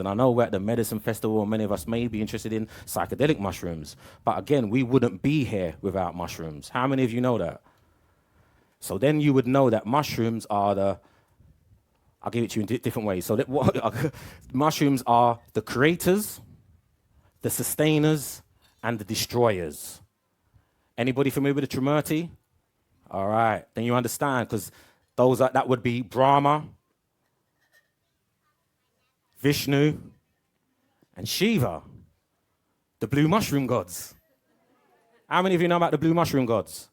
And I know we're at the medicine festival, and many of us may be interested in psychedelic mushrooms. But again, we wouldn't be here without mushrooms. How many of you know that? So then you would know that mushrooms are I'll give it to you in different ways. So mushrooms are the creators, the sustainers, and the destroyers. Anybody familiar with the Trinity? All right, then you understand, because that would be Brahma, Vishnu, and Shiva, the blue mushroom gods. How many of you know about the blue mushroom gods?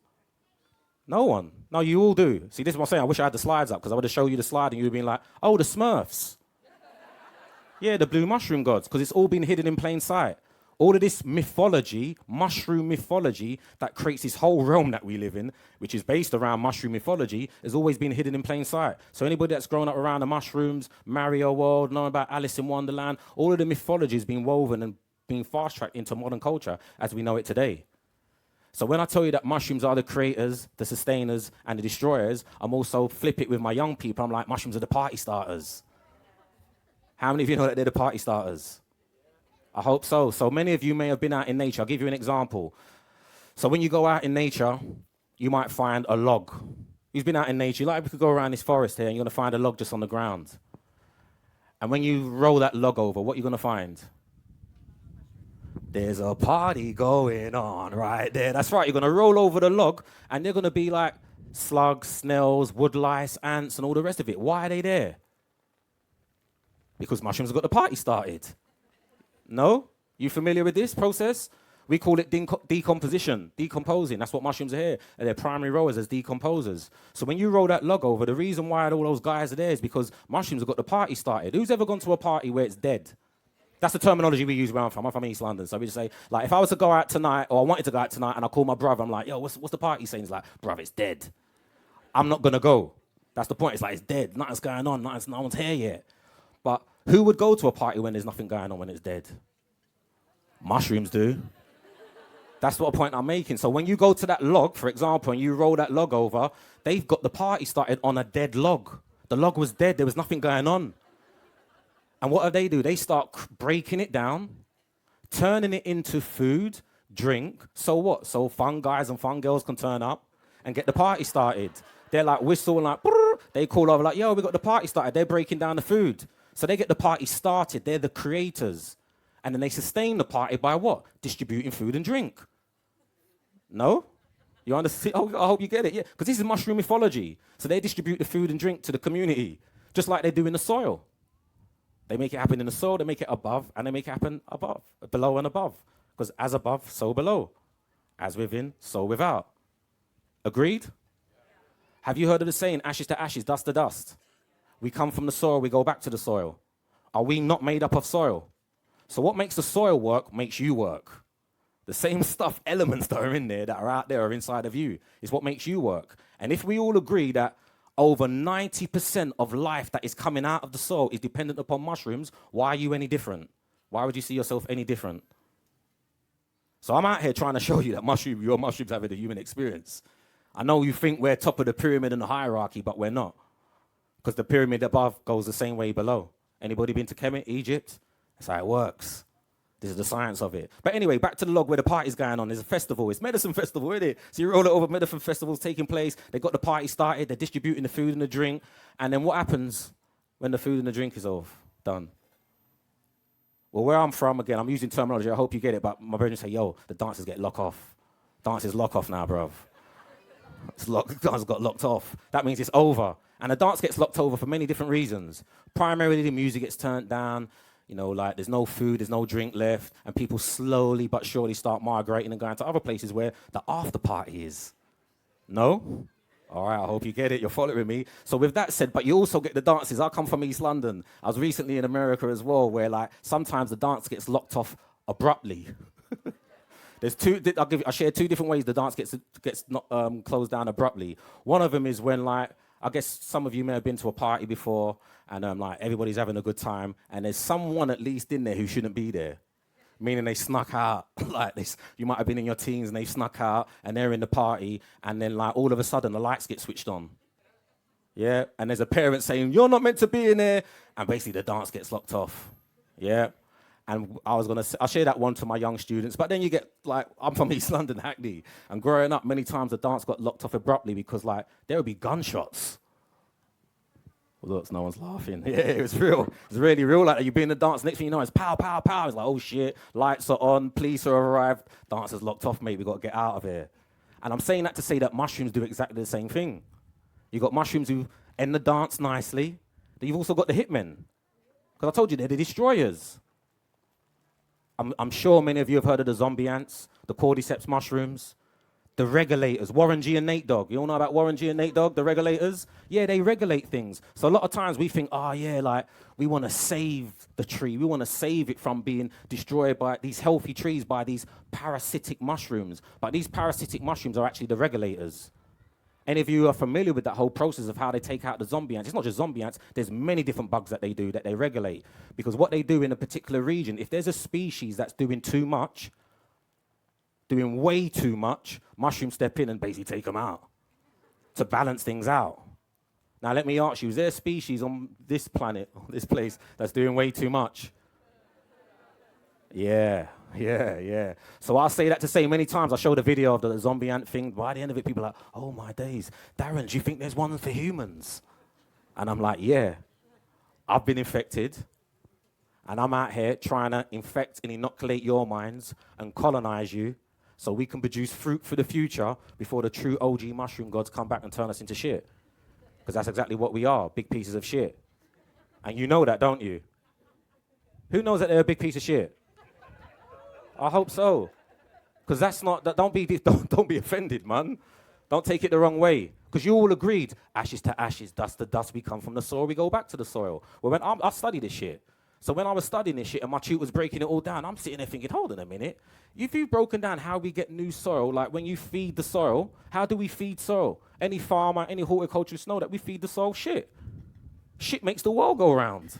No one. No, you all do. See, this is what I'm saying. I wish I had the slides up, because I would have shown you the slide and you'd have been like, oh, the Smurfs. Yeah, the blue mushroom gods, because it's all been hidden in plain sight. All of this mythology, mushroom mythology, that creates this whole realm that we live in, which is based around mushroom mythology, has always been hidden in plain sight. So anybody that's grown up around the mushrooms, Mario World, knowing about Alice in Wonderland, all of the mythology has been woven and being fast-tracked into modern culture as we know it today. So when I tell you that mushrooms are the creators, the sustainers, and the destroyers, I'm also flip it with my young people. I'm like, mushrooms are the party starters. How many of you know that they're the party starters? I hope so. So many of you may have been out in nature. I'll give you an example. So when you go out in nature, you might find a log. Who's been out in nature? Like, we could go around this forest here and you're going to find a log just on the ground. And when you roll that log over, what are you going to find? There's a party going on right there. That's right. You're going to roll over the log and they're going to be like slugs, snails, woodlice, ants, and all the rest of it. Why are they there? Because mushrooms have got the party started. No? You familiar with this process? We call it decomposition, decomposing. That's what mushrooms are here. And their primary role is as decomposers. So when you roll that log over, the reason why all those guys are there is because mushrooms have got the party started. Who's ever gone to a party where it's dead? That's the terminology we use where I'm from. I'm from East London. So we just say, like, if I was to go out tonight, or I wanted to go out tonight, and I call my brother, I'm like, yo, what's the party saying? He's like, bruv, it's dead. I'm not going to go. That's the point. It's like, it's dead. Nothing's going on. No one's here yet. But who would go to a party when there's nothing going on when it's dead? Mushrooms do. That's what a point I'm making. So when you go to that log, for example, and you roll that log over, they've got the party started on a dead log. The log was dead. There was nothing going on. And what do? They start breaking it down, turning it into food, drink. So what? So fungi and fungals can turn up and get the party started. They're like whistle and like, brrr. They call over like, yo, we got the party started. They're breaking down the food. So they get the party started. They're the creators. And then they sustain the party by what? Distributing food and drink. No? You understand? Oh, I hope you get it. Yeah, because this is mushroom mythology. So they distribute the food and drink to the community, just like they do in the soil. They make it happen in the soil, they make it above, and they make it happen above, below and above. Because as above, so below. As within, so without. Agreed? Have you heard of the saying, ashes to ashes, dust to dust? We come from the soil, we go back to the soil. Are we not made up of soil? So what makes the soil work makes you work. The same stuff, elements that are in there, that are out there, are inside of you, is what makes you work. And if we all agree that over 90% of life that is coming out of the soil is dependent upon mushrooms, why are you any different? Why would you see yourself any different? So I'm out here trying to show you that your mushrooms have a human experience. I know you think we're top of the pyramid in the hierarchy, but we're not. Because the pyramid above goes the same way below. Anybody been to Kemet, Egypt? That's how it works. This is the science of it. But anyway, back to the log where the party's going on. There's a festival. It's medicine festival, isn't it? So you roll it over, medicine festival's taking place. They got the party started. They're distributing the food and the drink. And then what happens when the food and the drink is all done? Well, where I'm from, again, I'm using terminology. I hope you get it. But my brethren say, yo, the dancers get locked off. Dancers lock off now, bruv. The dance got locked off. That means it's over. And the dance gets locked over for many different reasons. Primarily, the music gets turned down. You know, like there's no food, there's no drink left, and people slowly but surely start migrating and going to other places where the after party is. No? All right, I hope you get it. You're following me. So with that said, but you also get the dances. I come from East London. I was recently in America as well, where like sometimes the dance gets locked off abruptly. There's I'll share two different ways the dance gets not, closed down abruptly. One of them is when like, I guess some of you may have been to a party before, and like everybody's having a good time, and there's someone at least in there who shouldn't be there, meaning they snuck out like this. You might have been in your teens and they snuck out, and they're in the party, and then like all of a sudden the lights get switched on. Yeah, and there's a parent saying, "You're not meant to be in there," and basically the dance gets locked off. Yeah. And I'll share that one to my young students. But then you get, like, I'm from East London, Hackney. And growing up, many times the dance got locked off abruptly because, like, there would be gunshots. Look, no one's laughing. Yeah, it was real. It was really real. Like, you be in the dance, next thing you know, it's pow, pow, pow. It's like, oh, shit, lights are on, police are arrived, dancers locked off, mate, we got to get out of here. And I'm saying that to say that mushrooms do exactly the same thing. You've got mushrooms who end the dance nicely. Then you've also got the hitmen. Because I told you, they're the destroyers. I'm sure many of you have heard of the zombie ants, the cordyceps mushrooms, the regulators, Warren G and Nate Dogg. You all know about Warren G and Nate Dogg, the regulators? Yeah, they regulate things. So a lot of times we think, oh yeah, like we want to save the tree. We want to save it from being destroyed by these healthy trees, by these parasitic mushrooms. But these parasitic mushrooms are actually the regulators. Any of you are familiar with that whole process of how they take out the zombie ants? It's not just zombie ants. There's many different bugs that they do that they regulate. Because what they do in a particular region, if there's a species that's doing too much, doing way too much, mushrooms step in and basically take them out to balance things out. Now, let me ask you, is there a species on this planet, or this place, that's doing way too much? Yeah. So I'll say that to say many times, I showed a video of the zombie ant thing. By the end of it, people are like, oh my days, Darren, do you think there's one for humans? And I'm like, yeah, I've been infected. And I'm out here trying to infect and inoculate your minds and colonize you so we can produce fruit for the future before the true OG mushroom gods come back and turn us into shit. Because that's exactly what we are, big pieces of shit. And you know that, don't you? Who knows that they're a big piece of shit? I hope so. Because that's not, don't be offended, man. Don't take it the wrong way. Because you all agreed, ashes to ashes, dust to dust, we come from the soil, we go back to the soil. Well, when I studied this shit. So when I was studying this shit and my tutor was breaking it all down, I'm sitting there thinking, hold on a minute. If you've broken down how we get new soil, like when you feed the soil, how do we feed soil? Any farmer, any horticulturist know that we feed the soil shit. Shit makes the world go round.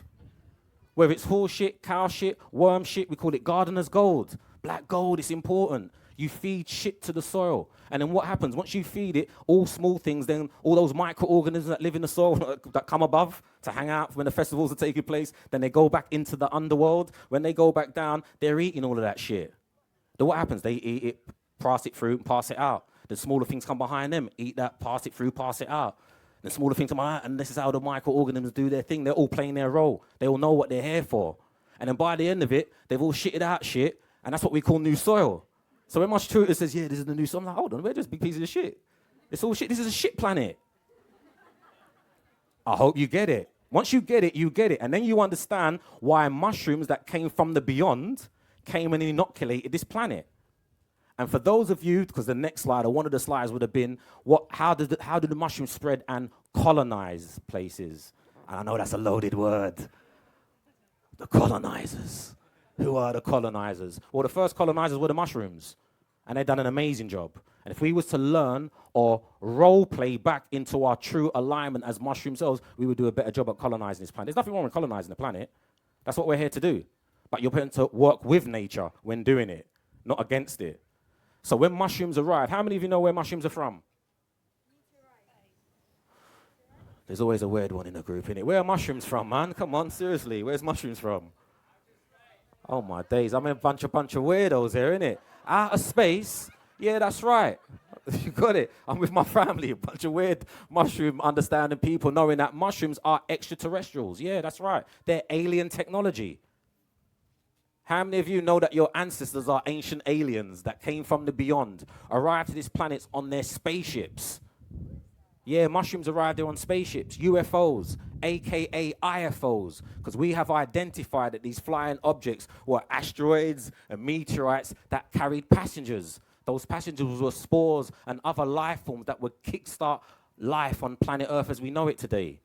Whether it's horse shit, cow shit, worm shit, we call it gardener's gold. Black gold, it's important. You feed shit to the soil. And then what happens? Once you feed it, all small things, then all those microorganisms that live in the soil that come above to hang out when the festivals are taking place, then they go back into the underworld. When they go back down, they're eating all of that shit. Then what happens? They eat it, pass it through, and pass it out. The smaller things come behind them, eat that, pass it through, pass it out. The smaller things come out, and this is how the microorganisms do their thing. They're all playing their role. They all know what they're here for. And then by the end of it, they've all shitted out shit, and that's what we call new soil. So when my tutor says, yeah, this is the new soil, I'm like, hold on, we're just big pieces of shit. It's all shit. This is a shit planet. I hope you get it. Once you get it, you get it. And then you understand why mushrooms that came from the beyond came and inoculated this planet. And for those of you, because the next slide, or one of the slides would have been, how did the mushrooms spread and colonize places? And I know that's a loaded word. The colonizers. Who are the colonizers? Well, the first colonizers were the mushrooms. And they've done an amazing job. And if we was to learn or role play back into our true alignment as mushroom cells, we would do a better job at colonizing this planet. There's nothing wrong with colonizing the planet. That's what we're here to do. But you're meant to work with nature when doing it, not against it. So when mushrooms arrive, how many of you know where mushrooms are from? There's always a weird one in the group, innit? Where are mushrooms from, man? Come on, seriously. Where's mushrooms from? Oh, my days. I'm in a bunch of weirdos here, innit? Outer space. Yeah, that's right. You got it. I'm with my family, a bunch of weird mushroom understanding people, knowing that mushrooms are extraterrestrials. Yeah, that's right. They're alien technology. How many of you know that your ancestors are ancient aliens that came from the beyond, arrived to this planet on their spaceships? Yeah, mushrooms arrived there on spaceships, UFOs, aka IFOs, because we have identified that these flying objects were asteroids and meteorites that carried passengers. Those passengers were spores and other life forms that would kickstart life on planet Earth as we know it today.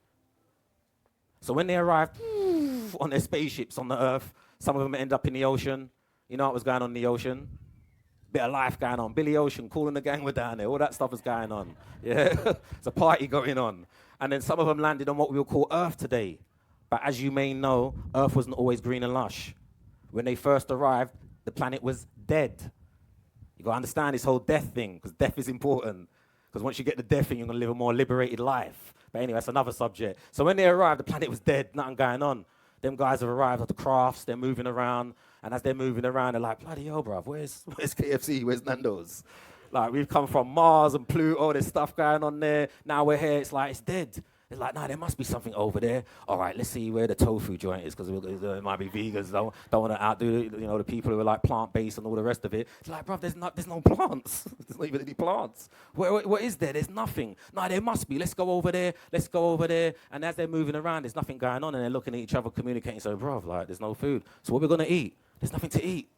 So when they arrived on their spaceships on the Earth, some of them end up in the ocean. You know what was going on in the ocean? Bit of life going on. Billy Ocean, Kool and the Gang were down there. All that stuff was going on. Yeah, it's a party going on. And then some of them landed on what we will call Earth today. But as you may know, Earth wasn't always green and lush. When they first arrived, the planet was dead. You got to understand this whole death thing, because death is important. Because once you get the death thing, you're going to live a more liberated life. But anyway, that's another subject. So when they arrived, the planet was dead, nothing going on. Them guys have arrived at the crafts, they're moving around, and as they're moving around, they're like, bloody hell, bruv, where's KFC, where's Nando's? Like, we've come from Mars and Pluto, there's stuff going on there. Now we're here, it's like, it's dead. It's like, nah, there must be something over there. All right, let's see where the tofu joint is, because it might be vegans. Don't want to outdo, the people who are like plant-based and all the rest of it. It's like, bruv, there's no plants. There's not even any plants. What is there? There's nothing. Nah, there must be. Let's go over there. Let's go over there. And as they're moving around, there's nothing going on, and they're looking at each other, communicating. So, bruv, like, there's no food. So what we're gonna eat? There's nothing to eat.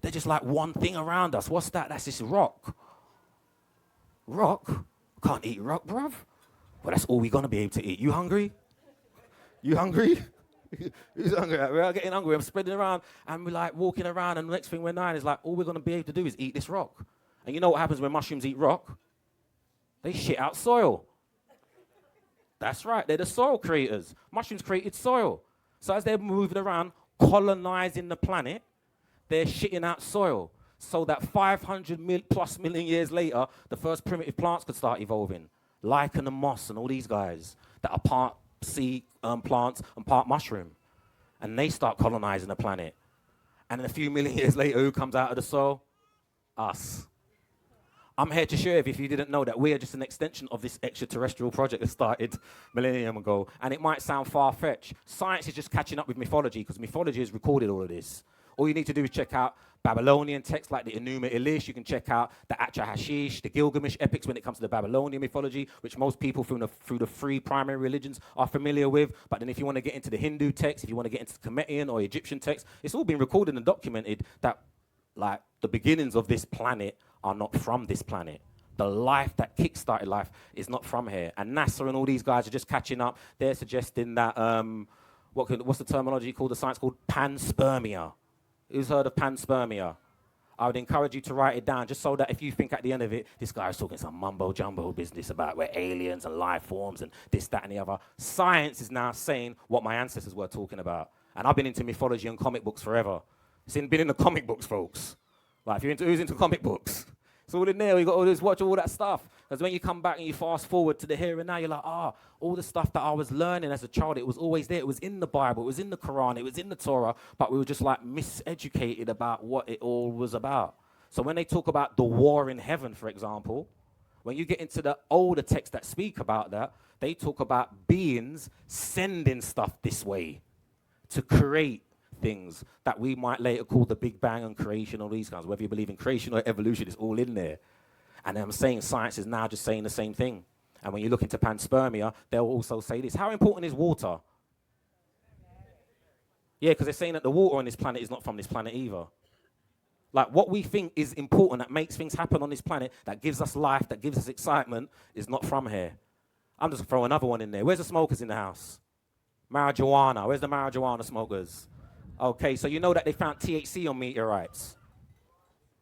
They're just like one thing around us. What's that? That's just rock. Rock? Can't eat rock, bruv. Well, that's all we're going to be able to eat. You hungry? You hungry? Who's hungry? We're getting hungry. I'm spreading around, and we're like walking around, and the next thing we're knowing is like, all we're going to be able to do is eat this rock. And you know what happens when mushrooms eat rock? They shit out soil. That's right. They're the soil creators. Mushrooms created soil. So as they're moving around, colonizing the planet, they're shitting out soil. So that 500 plus million years later, the first primitive plants could start evolving. Lichen and moss and all these guys that are part sea plants and part mushroom. And they start colonizing the planet. And then a few million years later, who comes out of the soil? Us. I'm here to share if you didn't know that we are just an extension of this extraterrestrial project that started millennium ago. And it might sound far-fetched. Science is just catching up with mythology, because mythology has recorded all of this. All you need to do is check out Babylonian texts like the Enuma Elish. You can check out the Atrahasis, the Gilgamesh epics when it comes to the Babylonian mythology, which most people through the three primary religions are familiar with. But then if you want to get into the Hindu text, if you want to get into the Kemetic or Egyptian text, it's all been recorded and documented that, like, the beginnings of this planet are not from this planet. The life that kick-started life is not from here. And NASA and all these guys are just catching up. They're suggesting that, what's the terminology called, the science called panspermia. Who's heard of panspermia? I would encourage you to write it down, just so that if you think at the end of it, this guy's talking some mumbo-jumbo business about where aliens and life forms and this, that, and the other. Science is now saying what my ancestors were talking about. And I've been into mythology and comic books forever. It's been in the comic books, folks. Like, if you're who's into comic books? It's all in there. You got all this, watch all that stuff. Because when you come back and you fast forward to the here and now, you're like, all the stuff that I was learning as a child, it was always there. It was in the Bible, it was in the Quran, it was in the Torah, but we were just like miseducated about what it all was about. So when they talk about the war in heaven, for example, when you get into the older texts that speak about that, they talk about beings sending stuff this way to create things that we might later call the Big Bang and creation, all these kinds. Whether you believe in creation or evolution, it's all in there. And I'm saying science is now just saying the same thing. And when you look into panspermia, they'll also say this. How important is water? Yeah, because they're saying that the water on this planet is not from this planet either. Like, what we think is important, that makes things happen on this planet, that gives us life, that gives us excitement, is not from here. I'm just throwing another one in there. Where's the smokers in the house? Marijuana. Where's the marijuana smokers? Okay, so you know that they found THC on meteorites.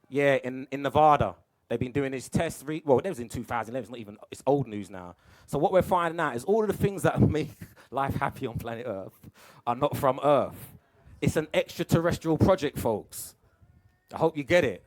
Yeah, in Nevada. They've been doing these tests. That was in 2011. It's not even, it's old news now. So what we're finding out is all of the things that make life happy on planet Earth are not from Earth. It's an extraterrestrial project, folks. I hope you get it.